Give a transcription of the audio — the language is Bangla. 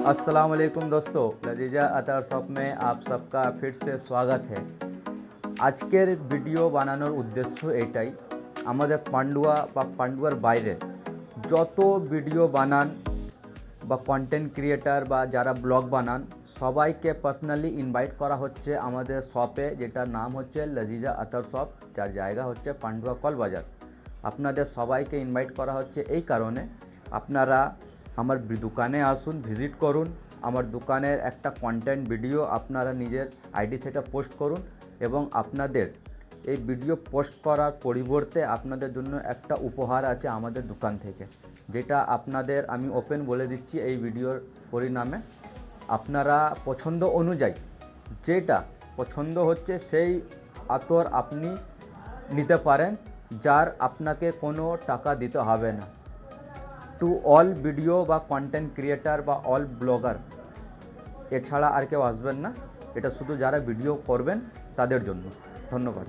अस्सलाम वालेकुम दोस्तों, लजीजा अतर शॉप में आप सबका फिर से स्वागत है। আজকের ভিডিও বানানোর উদ্দেশ্য এটাই, আমাদের পান্ডুয়া বা পান্ডুয়ার বাইরে যত ভিডিও বানান বা কন্টেন্ট ক্রিয়েটার বা যারা ব্লগ বানান সবাইকে পার্সোনালি ইনভাইট করা হচ্ছে আমাদের শপে, যেটার নাম হচ্ছে লজিজা আতর শপ, যার জায়গা হচ্ছে পান্ডুয়া কলবাজার। আপনাদের সবাইকে ইনভাইট করা হচ্ছে এই কারণে, আপনারা আমার দোকানে আসুন, ভিজিট করুন। আমার দোকানের একটা কন্টেন্ট ভিডিও আপনারা নিজের আইডি থেকে পোস্ট করুন এবং আপনাদের এই ভিডিও পোস্ট করার পরিবর্তে আপনাদের জন্য একটা উপহার আছে আমাদের দোকান থেকে, যেটা আপনাদের আমি ওপেন বলে দিচ্ছি এই ভিডিওর পরিণামে। আপনারা পছন্দ অনুযায়ী যেটা পছন্দ হচ্ছে সেই আতর আপনি নিতে পারেন, যার আপনাকে কোনো টাকা দিতে হবে না। টু অল ভিডিও বা কন্টেন্ট ক্রিয়েটার বা অল ব্লগার, এছাড়া আর কেউ আসবেন না। এটা শুধু যারা ভিডিও করবেন তাদের জন্য। ধন্যবাদ।